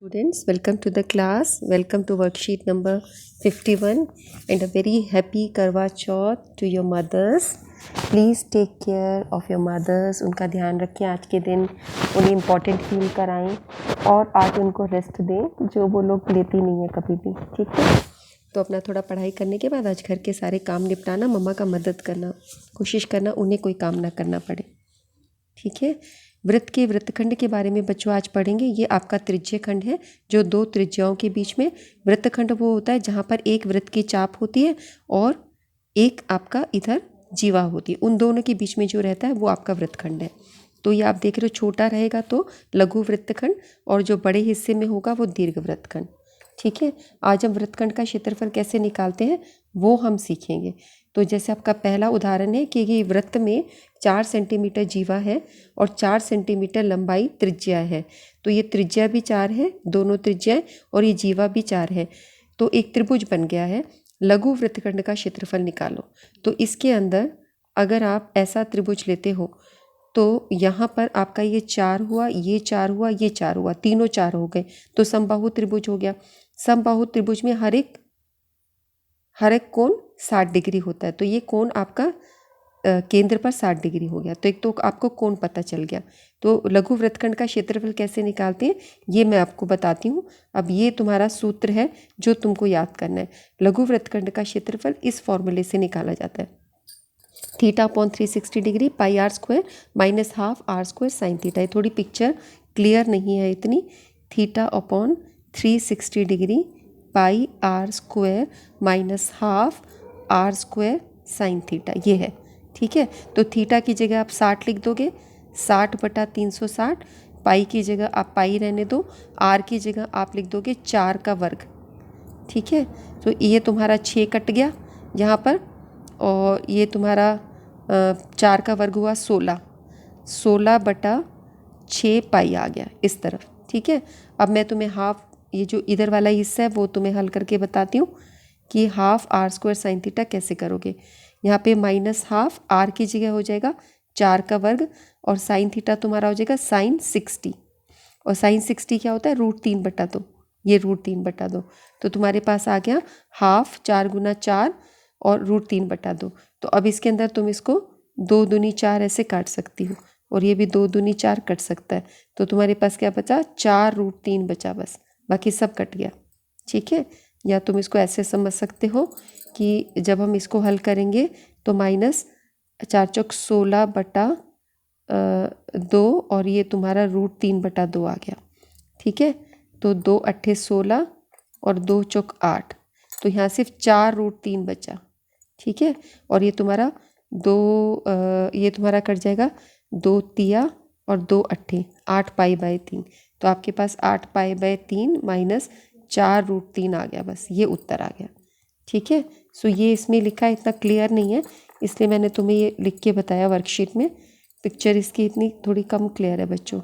Students, welcome to the class. Welcome to worksheet number 51 and a very happy Karwa Chauth to your mothers. Please take care of your mothers. उनका ध्यान रखें आज के दिन, उन्हें important feel कराएं और आज उनको रेस्ट दें जो वो लोग लेती नहीं है कभी भी, ठीक है। तो अपना थोड़ा पढ़ाई करने के बाद आज घर के सारे काम निपटाना, मम्मा का मदद करना, कोशिश करना उन्हें कोई काम ना करना पड़े, ठीक है। वृत्त के वृत्तखंड के बारे में बच्चों आज पढ़ेंगे। ये आपका त्रिज्य खंड है जो दो त्रिज्याओं के बीच में। वृत्तखंड वो होता है जहाँ पर एक वृत्त की चाप होती है और एक आपका इधर जीवा होती है, उन दोनों के बीच में जो रहता है वो आपका वृत्तखंड है। तो ये आप देख रहे हो, छोटा रहेगा तो लघु वृत्तखंड और जो बड़े हिस्से में होगा वो दीर्घ वृत्तखंड, ठीक है। आज हम वृत्तखंड का क्षेत्रफल कैसे निकालते हैं वो हम सीखेंगे। तो जैसे आपका पहला उदाहरण है कि ये वृत्त में 4 सेंटीमीटर जीवा है और 4 सेंटीमीटर लंबाई त्रिज्या है। तो ये त्रिज्या भी 4 है, दोनों त्रिज्या और ये जीवा भी 4 है, तो एक त्रिभुज बन गया है। लघु वृत्तखंड का क्षेत्रफल निकालो। तो इसके अंदर अगर आप ऐसा त्रिभुज लेते हो तो यहाँ पर आपका ये 4 हुआ, ये 4 हुआ, ये 4 हुआ, तीनों 4 हो गए, तो समबाहु त्रिभुज हो गया। समबाहु त्रिभुज में हर एक कोण 60 डिग्री होता है, तो ये कोण आपका केंद्र पर 60 डिग्री हो गया। तो एक तो आपको कोण पता चल गया। तो लघु वृत्तखंड का क्षेत्रफल कैसे निकालते हैं ये मैं आपको बताती हूँ। अब ये तुम्हारा सूत्र है जो तुमको याद करना है। लघु वृत्तखंड का क्षेत्रफल इस फॉर्मूले से निकाला जाता है। Theta upon 360 degree pi are square minus half are square sine theta. ये थोड़ी पिक्चर क्लियर नहीं है इतनी। Theta upon 360 degree pi are square minus half are square sine theta, ये है, ठीक है। तो थीटा की जगह आप 60 लिख दोगे, 60/360। पाई की जगह आप पाई रहने दो, आर की जगह आप लिख दोगे 4 का वर्ग, ठीक है। तो ये तुम्हारा 6 कट गया यहाँ पर और ये तुम्हारा 4 का वर्ग हुआ 16, 16/6 पाई आ गया इस तरफ, ठीक है। अब मैं तुम्हें हाफ, ये जो इधर वाला हिस्सा है वो तुम्हें हल करके बताती हूँ कि half are square sine theta कैसे करोगे। यहाँ पे माइनस हाफ आर की जगह हो जाएगा 4 का वर्ग और साइन थीटा तुम्हारा हो जाएगा साइन 60, और साइन 60 क्या होता है, √3/2, ये √3/2। तो तुम्हारे पास आ गया हाफ 4 गुना 4 और √3/2। तो अब इसके अंदर तुम इसको 2 दूनी 4 ऐसे काट सकती हो और ये भी 2 दूनी 4 कट सकता है। तो तुम्हारे पास क्या बचा, 4√3 बचा बस, बाकी सब कट गया, ठीक है। या तुम इसको ऐसे समझ सकते हो कि जब हम इसको हल करेंगे तो माइनस 4 चौक 16/2 और ये तुम्हारा √3/2 आ गया, ठीक है। तो 2 अट्ठे 16 और 2 चौक 8, तो यहाँ सिर्फ 4√3 बचा, ठीक है। और ये तुम्हारा ये तुम्हारा कट जाएगा 2 तिया और 2 अट्ठे 8 पाई/3। तो आपके पास 8 पाई/3 माइनस 4√3 आ गया, बस ये उत्तर आ गया, ठीक है। सो ये इसमें लिखा है, इतना क्लियर नहीं है इसलिए मैंने तुम्हें ये लिख के बताया वर्कशीट में। पिक्चर इसकी इतनी थोड़ी कम क्लियर है बच्चों।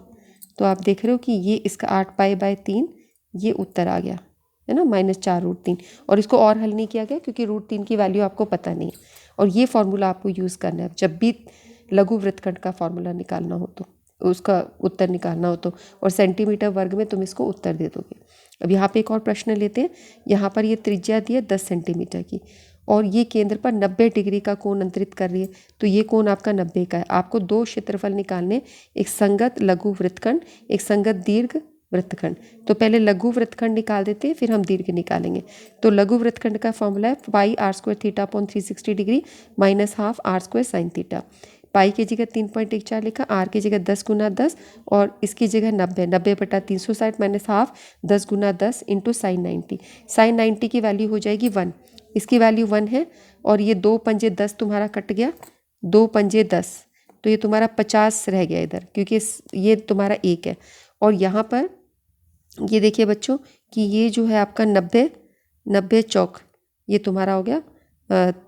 तो आप देख रहे हो कि ये इसका 8 पाई/3 ये उत्तर आ गया है ना, माइनस 4√3। और इसको और हल नहीं किया गया क्योंकि √3 की वैल्यू आपको पता नहीं है। और ये फार्मूला आपको यूज़ करना है जब भी लघु वृत्तखंड का फार्मूला निकालना हो, तो उसका उत्तर निकालना हो तो, और सेंटीमीटर वर्ग में तुम इसको उत्तर दे दोगे। अब यहाँ पे एक और प्रश्न लेते हैं। यहाँ पर ये त्रिज्या दी है 10 सेंटीमीटर की और ये केंद्र पर 90 डिग्री का कोण अंतरित कर रही है। तो ये कोण आपका 90 का है। आपको 2 क्षेत्रफल निकालने, एक संगत लघु वृत्तखंड, एक संगत दीर्घ वृत्तखंड। तो पहले लघु वृत्तखंड निकाल देते हैं फिर हम दीर्घ निकालेंगे। तो लघु वृत्तखंड का फॉर्मूला है pi are square theta upon 360 degree minus half are square sine theta. Pi की जगह 3.14 लिखा, आर की जगह 10 गुना 10 और इसकी जगह 90/360 माइनस हाफ 10 गुना 10 इंटू साइन 90। साइन 90 की वैल्यू हो जाएगी 1, इसकी वैल्यू 1 है और ये 2 पंजे 10 तुम्हारा कट गया, 2 पंजे 10, तो ये तुम्हारा 50 रह गया इधर क्योंकि ये तुम्हारा 1 है। और यहाँ पर ये देखिए बच्चों कि ये जो है आपका 90 चौक ये तुम्हारा हो गया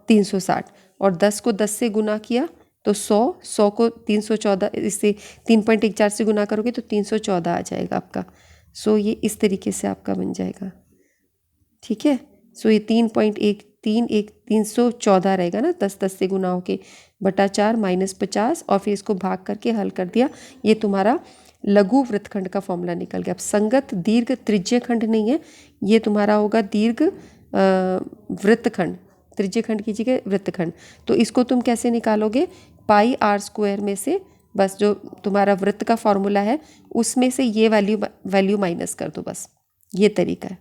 360 और 10 को 10 से गुना किया तो 100 को 314, इससे 3.14 से गुना करोगे तो 314 आ जाएगा आपका। सो ये इस तरीके से आपका बन जाएगा, ठीक है। सो ये 314 रहेगा ना, 10 से गुना होके बटा 4 माइनस 50 और फिर इसको भाग करके हल कर दिया। ये तुम्हारा लघु वृत्तखंड का फॉर्मूला निकल गया। अब संगत दीर्घ त्रिज्य खंड नहीं है, ये तुम्हारा होगा दीर्घ वृत्तखंड, त्रिज्य खंड की जगह वृत्तखंड। तो इसको तुम कैसे निकालोगे, पाई आर स्क्वायर में से बस जो तुम्हारा वृत्त का फॉर्मूला है उसमें से ये वैल्यू माइनस कर दो, बस ये तरीका है।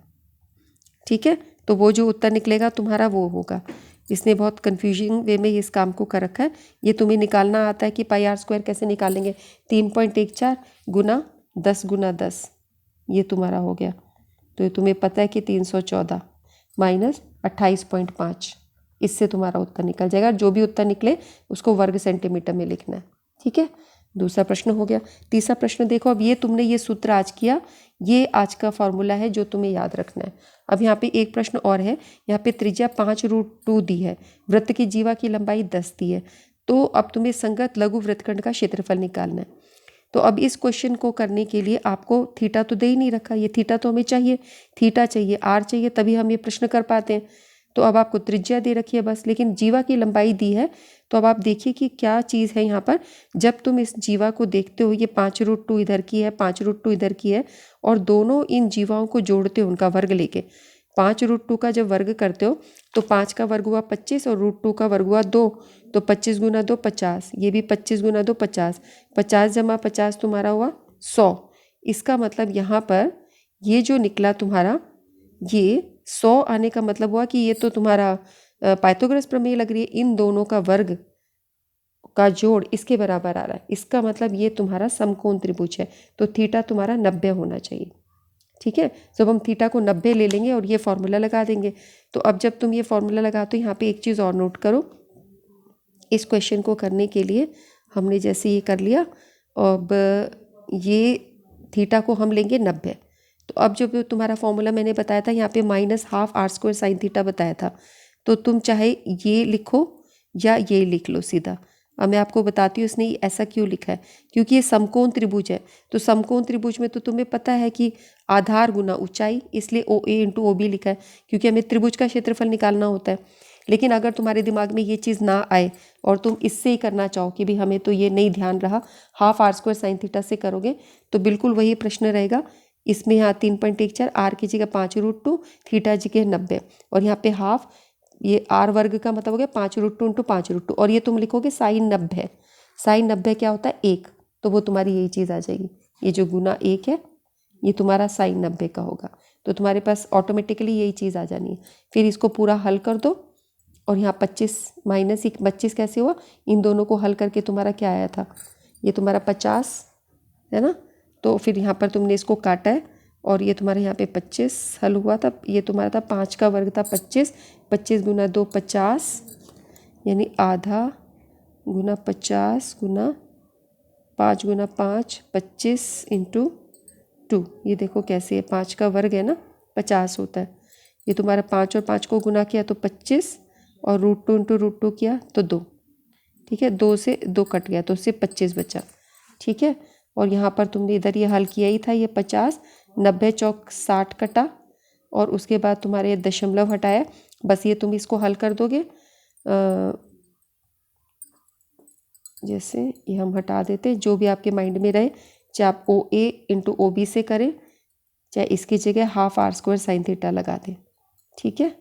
ठीक है, तो वो जो उत्तर निकलेगा तुम्हारा वो होगा। इसने बहुत कन्फ्यूजिंग वे में इस काम को कर रखा है। ये तुम्हें निकालना आता है कि पाई आर स्क्वायर कैसे निकालेंगे, 3.14 गुना 10 गुना 10, ये तुम्हारा हो गया। तो ये तुम्हें पता है कि 314 माइनस 28.5, इससे तुम्हारा उत्तर निकल जाएगा। जो भी उत्तर निकले उसको वर्ग सेंटीमीटर में लिखना है। ठीक है, दूसरा प्रश्न हो गया। तीसरा प्रश्न देखो, अब ये तुमने ये सूत्र आज किया, ये आज का फॉर्मूला है जो तुम्हें याद रखना है। अब यहाँ पे एक प्रश्न और है, यहाँ पे त्रिज्या 5√2 दी है, वृत्त की जीवा की लंबाई 10 दी है। तो अब तुम्हें संगत लघु वृत्तखंड का क्षेत्रफल निकालना है। तो अब इस क्वेश्चन को करने के लिए आपको थीटा तो दे ही नहीं रखा, ये थीटा तो हमें चाहिए, थीटा चाहिए, आर चाहिए, तभी हम ये प्रश्न कर पाते हैं। तो अब आपको त्रिज्या दे रखी है बस, लेकिन जीवा की लंबाई दी है। तो अब आप देखिए कि क्या चीज़ है यहाँ पर। जब तुम इस जीवा को देखते हो, ये 5√2 इधर की है, 5√2 इधर की है, और दोनों इन जीवाओं को जोड़ते हो उनका वर्ग लेके। 5√2 का जब वर्ग करते हो तो 5 का वर्ग हुआ 25 और √2 का वर्ग हुआ 2, तो 25 गुना 2 50, ये भी 25 गुना 2 50, 50 जमा 50 तुम्हारा हुआ 100। इसका मतलब यहाँ पर ये जो निकला तुम्हारा, ये 100 आने का मतलब हुआ कि ये तो तुम्हारा पाइथागोरस प्रमेय लग रही है, इन दोनों का वर्ग का जोड़ इसके बराबर आ रहा है। इसका मतलब ये तुम्हारा समकोण त्रिभुज है, तो थीटा तुम्हारा 90 होना चाहिए। ठीक है, जब हम थीटा को 90 ले लेंगे और ये फॉर्मूला लगा देंगे। तो अब जब तुम ये फॉर्मूला लगाते हो, यहाँ पे एक चीज़ और नोट करो, इस क्वेश्चन को करने के लिए हमने जैसे ये कर लिया, अब ये थीटा को हम लेंगे 90। तो अब जब तुम्हारा फॉर्मूला मैंने बताया था, यहाँ पे -12 r² साइन थीटा बताया था, तो तुम चाहे ये लिखो या ये लिख लो सीधा। अब मैं आपको बताती हूँ इसने ऐसा क्यों लिखा है, क्योंकि ये समकोण त्रिभुज है। तो समकोण त्रिभुज में तो तुम्हें पता है कि आधार गुना ऊंचाई, इसलिए OA × OB लिखा है, क्योंकि हमें त्रिभुज का क्षेत्रफल निकालना होता है। लेकिन अगर तुम्हारे दिमाग में ये चीज़ ना आए और तुम इससे ही करना चाहो कि भी हमें तो ये नहीं ध्यान रहा, ½ r² साइन थीटा से करोगे तो बिल्कुल वही प्रश्न रहेगा। इसमें यहाँ 3.14, r की जगह 5√2, थीटा जी के 90, और यहाँ पे हाफ, ये r वर्ग का मतलब हो गया 5√2 × 5√2, और ये तुम लिखोगे साइन 90। साइन 90 क्या होता है, 1, तो वो तुम्हारी यही चीज़ आ जाएगी, ये जो गुना 1 है ये तुम्हारा साइन 90 का होगा। तो तुम्हारे पास ऑटोमेटिकली यही चीज़ आ जानी है। फिर इसको पूरा हल कर दो, और यहाँ 25 माइनस 25 कैसे हुआ, इन दोनों को हल करके तुम्हारा क्या आया था, ये तुम्हारा 50 है ना। तो फिर यहाँ पर तुमने इसको काटा है, और ये तुम्हारे यहाँ पे 25 हल हुआ था, ये तुम्हारा था 5 का वर्ग था 25, 25 गुना 2 50, यानी आधा गुना 50 गुना 5 गुना 5 25 × 2। ये देखो कैसे है, 5 का वर्ग है ना 50 होता है। ये तुम्हारा 5 और 5 को गुना किया तो 25, और √2 × √2 किया तो 2। ठीक है, 2 से 2 कट गया तो उससे 25 बचा। ठीक है, और यहाँ पर तुमने इधर ये हल किया ही था, ये 50, 90 चौक 60 कटा, और उसके बाद तुम्हारे ये दशमलव हटाया। बस ये तुम इसको हल कर दोगे, जैसे ये हम हटा देते, जो भी आपके माइंड में रहे, चाहे आप OA × OB से करें, चाहे इसकी जगह ½ r² साइन थीटा लगा दें। ठीक है,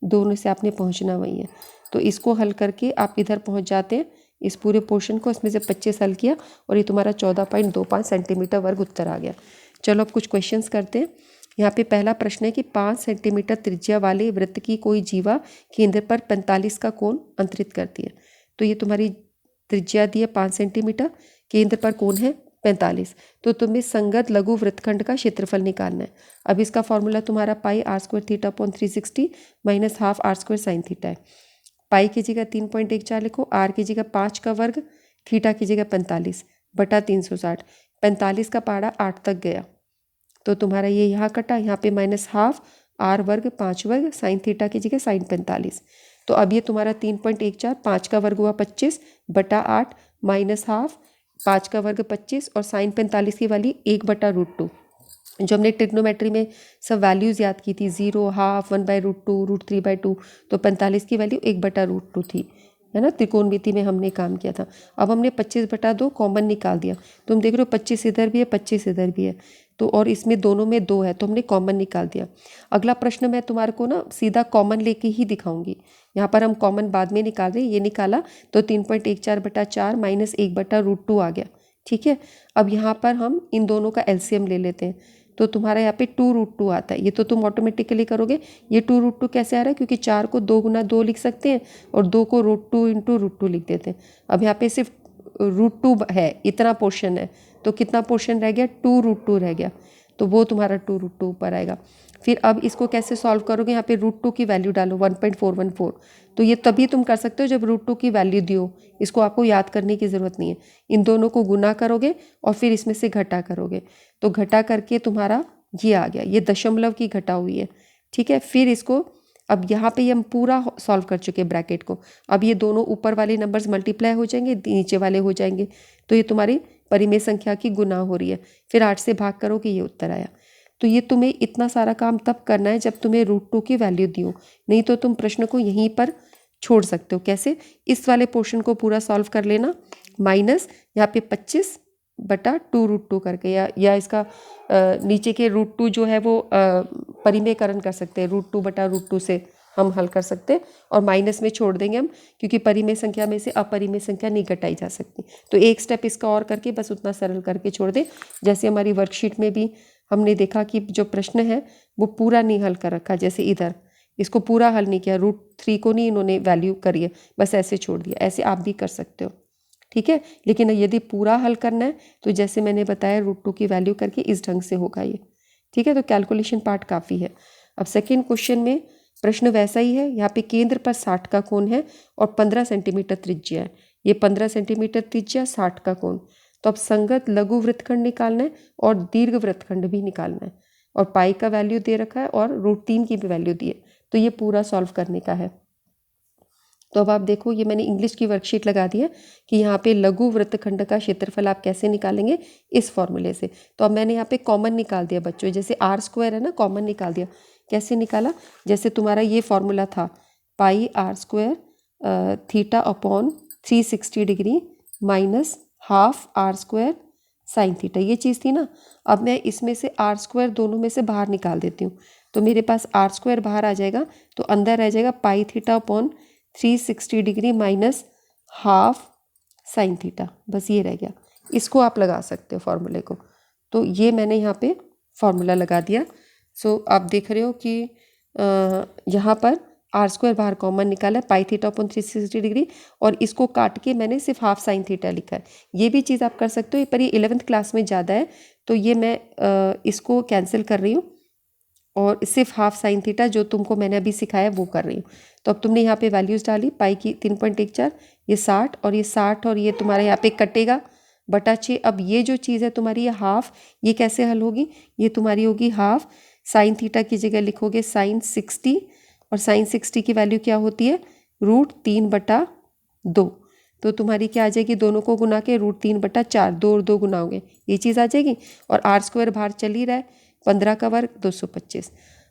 दोनों से आपने पहुंचना वही है। तो इसको हल करके आप इधर पहुंच जाते हैं, इस पूरे पोर्शन को, इसमें से 25 हल किया, और ये तुम्हारा 14.25 सेंटीमीटर वर्ग उत्तर आ गया। चलो अब कुछ क्वेश्चंस करते हैं। यहाँ पे पहला प्रश्न है कि 5 सेंटीमीटर त्रिज्या वाले वृत्त की कोई जीवा केंद्र पर 45 का कोण अंतरित करती है। तो ये तुम्हारी त्रिज्या दी है 5 सेंटीमीटर, केंद्र पर कोण है 45। तो तुम्हें संगत लघु वृत्तखंड का क्षेत्रफल निकालना है। अब इसका फॉर्मूला तुम्हारा पाई r² theta upon 360 minus ½ r² sine theta है। पाई की जगह 3.14 लिखो, r की जगह 5 का वर्ग, थीटा की जगह 45 बटा 360। 45 का पहाड़ा 8 तक गया, तो तुम्हारा ये यहाँ कटा, यहाँ पे -½ r वर्ग 5 वर्ग साइन थीटा की जगह साइन 45। तो अब ये तुम्हारा 3.14, 5 का वर्ग हुआ 25 बटा 8 -½ 5 का वर्ग 25, और साइन 45 की वाली 1 बटा √2। जो हमने ट्रिग्नोमेट्री में सब वैल्यूज़ याद की थी, 0, ½ 1/√2 √3/2, तो 45 की वैल्यू 1 बटा √2 थी। है ना, त्रिकोणमिति में हमने काम किया था। अब हमने 25/2 कॉमन निकाल दिया, तो हम देख रहे हो 25 इधर भी है 25 इधर भी है, तो और इसमें दोनों में 2 है तो हमने कॉमन निकाल दिया। अगला प्रश्न मैं तुम्हारे को ना सीधा कॉमन लेके ही दिखाऊंगी। यहाँ पर हम कॉमन बाद में निकाल रहे हैं, ये निकाला तो 3.14/4 माइनस 1/√2 आ गया। ठीक है, अब यहाँ पर हम इन दोनों का एलसीएम ले लेते हैं, तो तुम्हारा यहाँ पे 2√2 आता है। ये तो तुम ऑटोमेटिकली करोगे। ये 2√2 कैसे आ रहा है, क्योंकि 4 को 2 गुना 2 लिख सकते हैं और 2 को √2 इंटू √2 लिख देते हैं। अब यहाँ पे सिर्फ √2 है, इतना पोर्शन है, तो कितना पोर्शन रह गया, 2√2 रह गया, तो वो तुम्हारा 2√2 ऊपर आएगा। फिर अब इसको कैसे सॉल्व करोगे, यहाँ पे √2 की वैल्यू डालो 1.414, तो ये तभी तुम कर सकते हो जब √2 की वैल्यू दियो। इसको आपको याद करने की ज़रूरत नहीं है। इन दोनों को गुना करोगे और फिर इसमें से घटा करोगे, तो घटा करके तुम्हारा ये आ गया, ये दशमलव की घटा हुई है। ठीक है, फिर इसको अब यहाँ पे हम पूरा सॉल्व कर चुके हैं ब्रैकेट को। अब ये दोनों ऊपर वाले नंबर्स मल्टीप्लाई हो जाएंगे, नीचे वाले हो जाएंगे, तो ये तुम्हारी परिमेय संख्या की गुना हो रही है। फिर 8 से भाग करो कि ये उत्तर आया। तो ये तुम्हें इतना सारा काम तब करना है जब तुम्हें √2 की वैल्यू दी हो, नहीं तो तुम प्रश्न को यहीं पर छोड़ सकते हो। कैसे, इस वाले पोर्शन को पूरा सॉल्व कर लेना, माइनस यहाँ पे 25/2√2 करके, या इसका नीचे के √2 जो है वो परिमेयकरण कर सकते हैं, √2/√2 से हम हल कर सकते हैं, और माइनस में छोड़ देंगे हम, क्योंकि परिमेय संख्या में से अपरिमेय संख्या नहीं घटाई जा सकती। तो एक स्टेप इसका और करके बस उतना सरल करके छोड़ दे। जैसे हमारी वर्कशीट में भी हमने देखा कि जो प्रश्न है वो पूरा नहीं हल कर रखा, जैसे इधर इसको पूरा हल नहीं किया, √3 को नहीं इन्होंने वैल्यू करी है, बस ऐसे छोड़ दिया। ऐसे आप भी कर सकते हो। ठीक है, लेकिन यदि पूरा हल करना है तो जैसे मैंने बताया √2 की वैल्यू करके इस ढंग से होगा ये। ठीक है, तो कैलकुलेशन पार्ट काफ़ी है। अब सेकेंड क्वेश्चन में प्रश्न वैसा ही है। यहाँ पे केंद्र पर 60 का कोण है और 15 सेंटीमीटर त्रिज्या है। ये 15 सेंटीमीटर त्रिज्या, 60 का कोण। तो अब संगत लघु वृत्तखंड निकालना है और दीर्घ वृत्तखंड भी निकालना है, और पाई का वैल्यू दे रखा है और √3 की भी वैल्यू दी है। तो ये पूरा सॉल्व करने का है। तो अब आप देखो, ये मैंने इंग्लिश की वर्कशीट लगा दी है कि यहाँ पे लघु वृत्तखंड का क्षेत्रफल आप कैसे निकालेंगे, इस फॉर्मूले से। तो अब मैंने यहाँ पे कॉमन निकाल दिया बच्चों, जैसे r² है ना, कॉमन निकाल दिया। कैसे निकाला, जैसे तुम्हारा ये फॉर्मूला था πr² theta upon 360 degree minus half r² sign theta, ये चीज़ थी ना। अब मैं इसमें से r² दोनों में से बाहर निकाल देती हूँ, तो मेरे पास r² बाहर आ जाएगा, तो अंदर रह जाएगा pi theta upon 360 degree minus half sine theta, बस ये रह गया। इसको आप लगा सकते हो फॉर्मूले को। तो ये मैंने यहाँ पे फॉर्मूला लगा दिया। सो आप देख रहे हो कि यहाँ पर r² बाहर कॉमन निकाला, पाई थीटा अपॉन 360 डिग्री, और इसको काट के मैंने सिर्फ हाफ साइन थीटा लिखा है। ये भी चीज़ आप कर सकते हो, पर ये 11th क्लास में ज़्यादा है, तो ये मैं इसको कैंसिल कर रही हूँ और सिर्फ हाफ साइन थीटा जो तुमको मैंने अभी सिखाया वो कर रही हूँ। तो अब तुमने यहाँ पे वैल्यूज़ डाली, पाई की 3.14, ये 60, और ये 60, और ये तुम्हारे यहाँ पे कटेगा बटा 6। अब ये जो चीज़ है तुम्हारी ये हाफ, ये कैसे हल होगी, ये तुम्हारी होगी हाफ साइन थीटा की जगह लिखोगे साइन 60, और साइन 60 की वैल्यू क्या होती है, √3/2। तो तुम्हारी क्या आ जाएगी, दोनों को गुना के √3/4, 2 और 2 गुना होंगे, ये चीज़ आ जाएगी। और r² बाहर चल ही रहा है, 15 का वर्ग 225।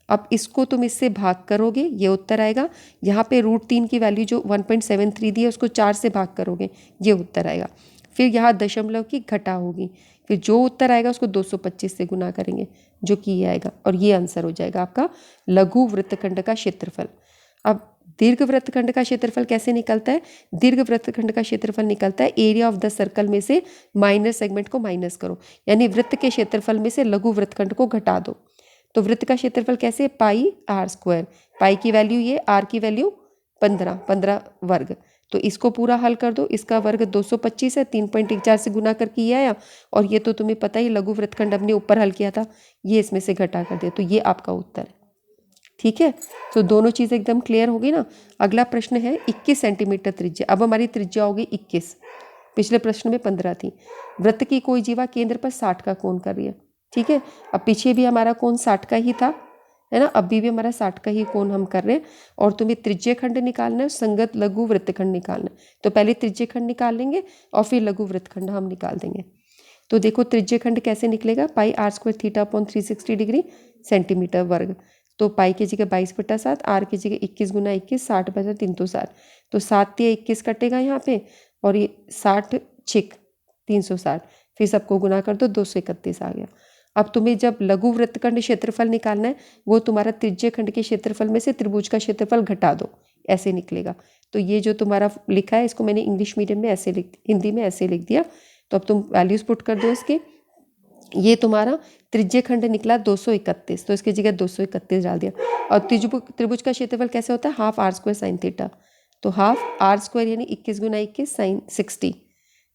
अब इसको तुम इससे भाग करोगे, ये उत्तर आएगा। यहाँ पे √3 की वैल्यू जो 1.73 दी है उसको 4 से भाग करोगे, ये उत्तर आएगा। फिर यहाँ दशमलव की घटा होगी, फिर जो उत्तर आएगा उसको 225 से गुना करेंगे, जो कि ये आएगा, और ये आंसर हो जाएगा आपका लघु वृत्तखंड का क्षेत्रफल। अब दीर्घ वृत्तखंड का क्षेत्रफल कैसे निकलता है, दीर्घ वृत्तखंड का क्षेत्रफल निकलता है एरिया ऑफ द सर्कल में से माइनर सेगमेंट को माइनस करो, यानी वृत्त के क्षेत्रफल में से लघु वृत्तखंड को घटा दो। तो वृत्त का क्षेत्रफल कैसे, पाई r², पाई की वैल्यू ये, r की वैल्यू 15 वर्ग, तो इसको पूरा हल कर दो। इसका वर्ग 225 है, 3.14 से गुना करके ये आया, और ये तो तुम्हें पता ही लघु वृत्तखंड हमने ऊपर हल किया था, ये इसमें से घटा कर दिया, तो ये आपका उत्तर है। ठीक है, तो दोनों चीज़ें एकदम क्लियर होगी ना। अगला प्रश्न है 21 सेंटीमीटर त्रिज्या। अब हमारी त्रिज्या होगी 21, पिछले प्रश्न में 15 थी। वृत्त की कोई जीवा केंद्र पर 60 का कोण कर रही है। ठीक है, अब पीछे भी हमारा कोण 60 का ही था, है ना, अभी भी हमारा 60 का ही कोण हम कर रहे हैं, और तुम्हें त्रिज्यखंड निकालना है, संगत लघु वृत्तखंड निकालना है। तो पहले त्रिज्यखंड निकाल लेंगे और फिर लघु वृत्तखंड हम निकाल देंगे। तो देखो त्रिज्यखंड कैसे निकलेगा, पाई r² theta upon 360 degree centimetre वर्ग। तो पाई की जगह 22/7, आर की जगह 21 गुना 21, 60/360। तो 7 या 21 कटेगा यहाँ पे, और ये 60 छिक 360, फिर सबको गुना कर दो, 231 आ गया। अब तुम्हें जब लघु वृत्तखंड क्षेत्रफल निकालना है, वो तुम्हारा त्रिज्य खंड के क्षेत्रफल में से त्रिभुज का क्षेत्रफल घटा दो, ऐसे निकलेगा। तो ये जो तुम्हारा लिखा है, इसको मैंने इंग्लिश मीडियम में ऐसे हिंदी में ऐसे लिख दिया। तो अब तुम वैल्यूज पुट कर दो इसके। ये तुम्हारा त्रिज्य खंड निकला 231, तो इसकी जगह 231 डाल दिया। और त्रिभुज का क्षेत्रफल कैसे होता है, हाफ r² sin थीटा। तो हाफ r² यानी 21 गुना 21 sin 60।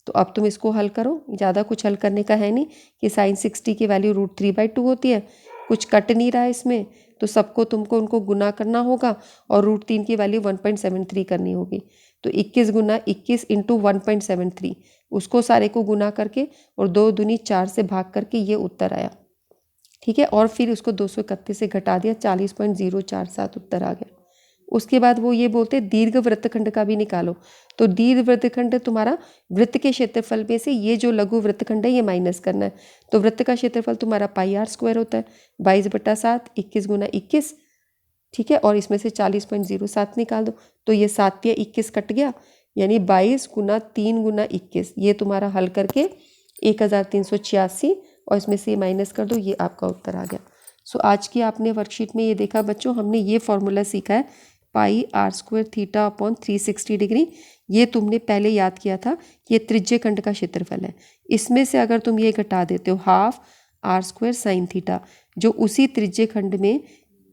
तो अब तुम इसको हल करो, ज़्यादा कुछ हल करने का है नहीं कि sin 60 की वैल्यू √3/2 होती है, कुछ कट नहीं रहा है इसमें, तो सबको तुमको उनको गुना करना होगा और √3 की वैल्यू 1.73 करनी होगी। तो 21 गुना 21 इंटू 1.73, उसको सारे को गुना करके और 2 दूनी 4 से भाग करके ये उत्तर आया। ठीक है, और फिर उसको 231 से घटा दिया, 40.047 उत्तर आ गया। उसके बाद वो ये बोलते हैं दीर्घ वृत्तखंड का भी निकालो। तो दीर्घ वृत्तखंड तुम्हारा वृत्त के क्षेत्रफल में से ये जो लघु वृत्तखंड है ये माइनस करना है। तो वृत्त का क्षेत्रफल तुम्हारा πr² होता है, 22/7, 21 गुना 21। ठीक है, और इसमें से 40.07 निकाल दो। तो ये 7 या 21 कट गया, यानी 22 गुना 3 गुना 21, ये तुम्हारा हल करके 1386, और इसमें से माइनस कर दो, ये आपका उत्तर आ गया। सो आज की आपने वर्कशीट में ये देखा बच्चों, हमने ये फॉर्मूला सीखा है πr² थीटा अपॉन 360 डिग्री। ये तुमने पहले याद किया था कि ये त्रिज्य खंड का क्षेत्रफल है। इसमें से अगर तुम ये घटा देते हो हाफ r² sin थीटा, जो उसी त्रिज्य खंड में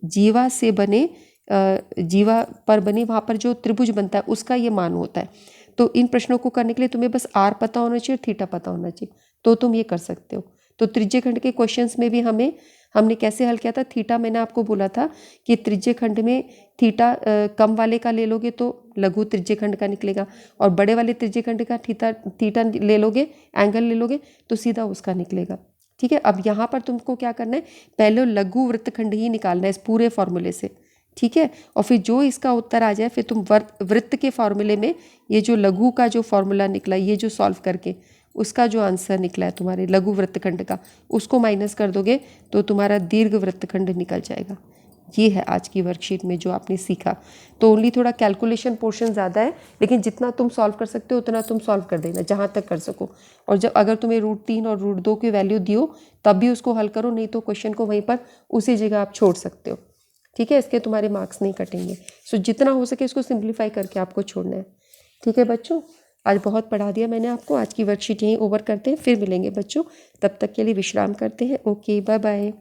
जीवा से बने जीवा पर बने वहाँ पर जो त्रिभुज बनता है उसका ये मान होता है। तो इन प्रश्नों को करने के लिए तुम्हें बस r पता होना चाहिए और थीटा पता होना चाहिए, तो तुम ये कर सकते हो। तो त्रिज्य खंड के क्वेश्चंस में भी हमने कैसे हल किया था, थीटा मैंने आपको बोला था कि त्रिज्य खंड में थीटा कम वाले का ले लोगे तो लघु त्रिज्य खंड का निकलेगा, और बड़े वाले त्रिज्य खंड का थीटा ले लोगे, एंगल ले लोगे तो सीधा उसका निकलेगा। ठीक है, अब यहाँ पर तुमको क्या करना है, पहले लघु वृत्तखंड ही निकालना है इस पूरे फॉर्मूले से। ठीक है, और फिर जो इसका उत्तर आ जाए, फिर तुम वृत्त के फॉर्मूले में ये जो लघु का जो फॉर्मूला निकला, ये जो सॉल्व करके उसका जो आंसर निकला है तुम्हारे लघु वृत्तखंड का, उसको माइनस कर दोगे तो तुम्हारा दीर्घ वृत्तखंड निकल जाएगा। ये है आज की वर्कशीट में जो आपने सीखा। तो ओनली थोड़ा कैलकुलेशन पोर्शन ज़्यादा है, लेकिन जितना तुम सॉल्व कर सकते हो उतना तुम सॉल्व कर देना, जहाँ तक कर सको। और जब अगर तुम्हें √3 और √2 की वैल्यू दियो तब भी उसको हल करो, नहीं तो क्वेश्चन को वहीं पर उसी जगह आप छोड़ सकते हो। ठीक है, इसके तुम्हारे मार्क्स नहीं कटेंगे। सो जितना हो सके इसको सिंप्लीफाई करके आपको छोड़ना है। ठीक है बच्चों, आज बहुत पढ़ा दिया मैंने आपको। आज की वर्कशीट यहीं ओवर करते हैं, फिर मिलेंगे बच्चों, तब तक के लिए विश्राम करते हैं। Okay, bye bye.